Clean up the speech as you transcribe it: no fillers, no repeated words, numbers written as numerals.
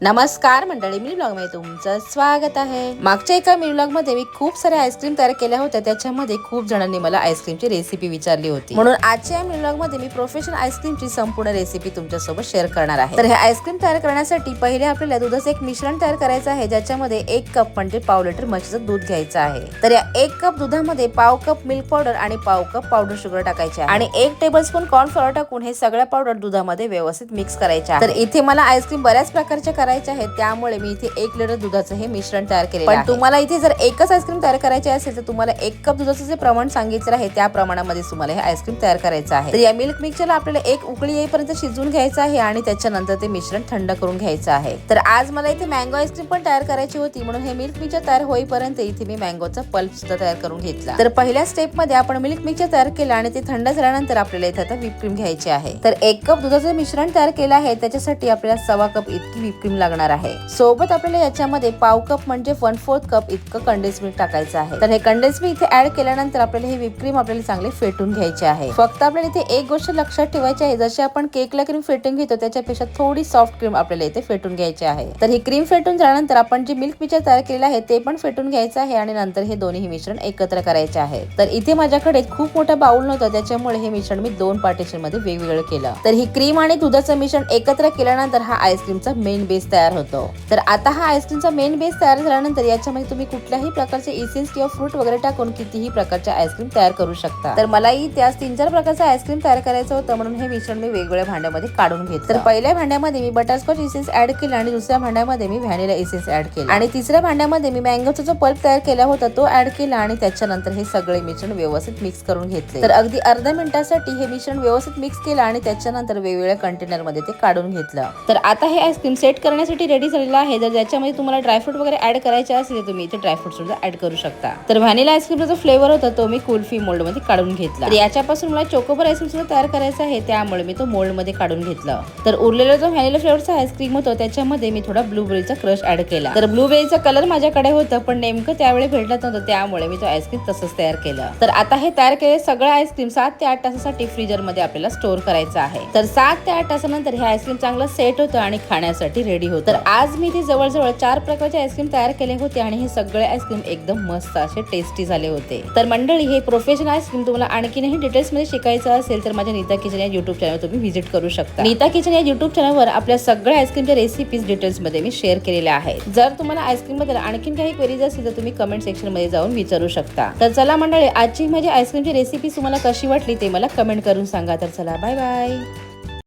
नमस्कार मंडळी, mini blog मध्ये तुमचं स्वागत आहे। मागच्या एका मिनी ब्लॉग मध्ये मी खूप सारे आईस्क्रीम तयार केल्या होत्या, त्याच्यामध्ये खूप जणांनी मला आईस्क्रीमची रेसिपी विचारली होती, म्हणून आजच्या मिनी ब्लॉग मध्ये मी प्रोफेशनल आईस्क्रीमची संपूर्ण रेसिपी तुमच्यासोबत शेअर करणार आहे। तर हे आईस्क्रीम तयार करण्यासाठी पहिले आपल्याला दुधाचं एक मिश्रण तयार करायचं आहे, ज्याच्यामध्ये 1 कप म्हणजे पाव लिटर म्हशीचं दूध घ्यायचं आहे। तर या 1 कप दुधामध्ये पाव कप मिल्क पावडर आणि पाव कप पावडर शुगर टाकायचे आहे आणि 1 टेबलस्पून कॉर्न फ्लोअर टाकून हे सगळ्या पावडर दुधामध्ये व्यवस्थित मिक्स करायचे आहे। तर इथे मला आईस्क्रीम बऱ्याच प्रकारचे करायचे आहेत, त्यामुळे मी इथे 1 लिटर दुधाचं हे मिश्रण तयार केलेलं आहे। पण तुम्हाला इथे जर एकच आईस्क्रीम तयार करायचे असेल तर तुम्हाला 1 कप दुधाचं जे प्रमाण सांगितलं आहे त्या प्रमाणामध्ये तुम्हाला हे आईस्क्रीम तयार करायचं आहे। तर या मिल्क मिक्सरला आपल्याला 1 उकळी येईपर्यंत शिजवून घ्यायचं आहे आणि त्याच्यानंतर ते मिश्रण थंड करून घ्यायचं आहे। तर आज मला इथे मँगो आईस्क्रीम पण तयार करायची होती, म्हणून हे मिल्क मिक्सर तयार होईपर्यंत इथे मी मँगोचा पल्प सुद्धा तयार करून घेतला। तर पहिल्या स्टेप मध्ये आपण मिल्क मिक्सर तयार केलं आणि ते थंड झाल्यानंतर आपल्याला इथे आता व्हिप क्रीम घ्यायची आहे। तर 1 कप दुधाचं मिश्रण तयार केलं आहे, त्याच्यासाठी आपल्याला 1.25 कप इतकी व्हिप क्रीम लागणार आहे। सोबत आपल्याला याच्यामध्ये पाव कप म्हणजे 1/4 कप इतकं कंडेन्स मिल्क टाकायचं आहे। तर हे कंडेन्स मिल्क इथे ऍड केल्यानंतर आपल्याला हे व्हिप क्रीम आपल्याला चांगले फेटून घ्यायचे आहे। फक्त आपल्याला इथे एक गोष्ट लक्षात ठेवायची आहे, जशी आपण केकला क्रीम फेटून घेतो त्याच्यापेक्षा थोडी सॉफ्ट क्रीम आपल्याला इथे फेटून घ्यायची आहे। तर ही क्रीम फेटून झाल्यानंतर आपण जे मिल्क मिक्सर तयार केलेलं आहे ते पण फेटून घ्यायचं आहे आणि नंतर हे दोन्ही मिश्रण एकत्र करायचे आहे। तर इथे माझ्याकडे खूप मोठा बाउल नव्हता, त्याच्यामुळे हे मिश्रण मी 2 पार्टिशन मध्ये वेगवेगळं केलं। तर ही क्रीम आणि दुधाचं मिश्रण एकत्र केल्यानंतर हा आईस्क्रीमचा मेन बेस तयार होतो। तर आता हा आईस्क्रीमचा मेन बेस तयार झाल्यानंतर याच्यामध्ये तुम्ही कुठल्याही प्रकारचे इसेन्स किंवा फ्रूट वगैरे टाकून कितीही प्रकारचे आईस्क्रीम तयार करू शकता। तर मलाही त्याच 3-4 प्रकारचे आईस्क्रीम तयार करायचं होतं, म्हणून हे मिश्रण मी वेगवेगळ्या भांड्यामध्ये काढून घेतलं। तर पहिल्या भांड्यामध्ये मी बटरस्कॉच इसेन्स ऍड केला आणि दुसऱ्या भांड्यामध्ये मी व्हॅनिला इसेन्स ऍड केला आणि तिसऱ्या भांड्यामध्ये मी मँगोचा जो पल्प तयार केला होता तो ऍड केला आणि त्याच्यानंतर हे सगळे मिश्रण व्यवस्थित मिक्स करून घेतले। तर अगदी अर्ध्या मिनिटासाठी हे मिश्रण व्यवस्थित मिक्स केलं आणि त्याच्यानंतर वेगवेगळ्या कंटेनर मध्ये ते काढून घेतलं। तर आता हे आईस्क्रीम सेट करण्यासाठी रेडी झालेलं आहे। जर ज्याच्यामध्ये तुम्हाला ड्रायफ्रूट वगैरे ऍड करायचे असेल तर तुम्ही इथे ड्रायफ्रूट सुद्धा ऍड करू शकता। तर व्हॅनिला आईस्क्रीमचा जो फ्लेवर होता तो मी कुल्फी मोल्ड मध्ये काढून घेतला। तर याच्यापासून मला चोकोबार आईस्क्रीम सुद्धा तयार करायचा आहे, त्यामुळे मी तो मोल्ड मध्ये काढून घेतला। तर उरलेला जो व्हॅनिला फ्लेवरचा आईस्क्रीम होता त्याच्यामध्ये मी थोडा ब्लूबेरीचा क्रश ऍड केला। तर ब्लूबेरीचा कलर माझ्याकडे होता, पण नेमकं त्यावेळी भेटत नव्हतं, त्यामुळे मी तो आईस्क्रीम तसंच तयार केलं। तर आता हे तयार केलेले सगळं आईस्क्रीम 7 ते 8 तासासाठी फ्रीजर मध्ये आपल्याला स्टोअर करायचं आहे। तर 7 ते 8 तासानंतर हे आईस्क्रीम चांगलं सेट होतं आणि खाण्यासाठी रेडी होतं। तर आज मी इथे जवळजवळ 4 प्रकारचे आईस्क्रीम तयार केले होते आणि हे सगळे आईस्क्रीम एकदम मस्त असे टेस्टी झाले होते। तर मंडळी, हे प्रोफेशनल आईस्क्रीम तुम्हाला आणखीनही डिटेल्स मध्ये शिकायचं असेल तर माझ्या नीता किचन या युट्यूब चॅनल तुम्ही व्हिजिट करू शकता। नीता किचन या युट्यूब चॅनलवर आपल्या सगळ्या आईस्क्रीमच्या रेसिपीज डिटेल्स मध्ये मी शेअर केलेल्या आहेत। जर तुम्हाला आईस्क्रीम बद्दल आणखीन काही क्वेरीज असतील तर तुम्ही कमेंट सेक्शन मध्ये जाऊन विचारू शकता। तर चला मंडळी, आजची माझी आईस्क्रीमची रेसिपी तुम्हाला कशी वाटली ते मला कमेंट करून सांगा। तर चला, बाय बाय।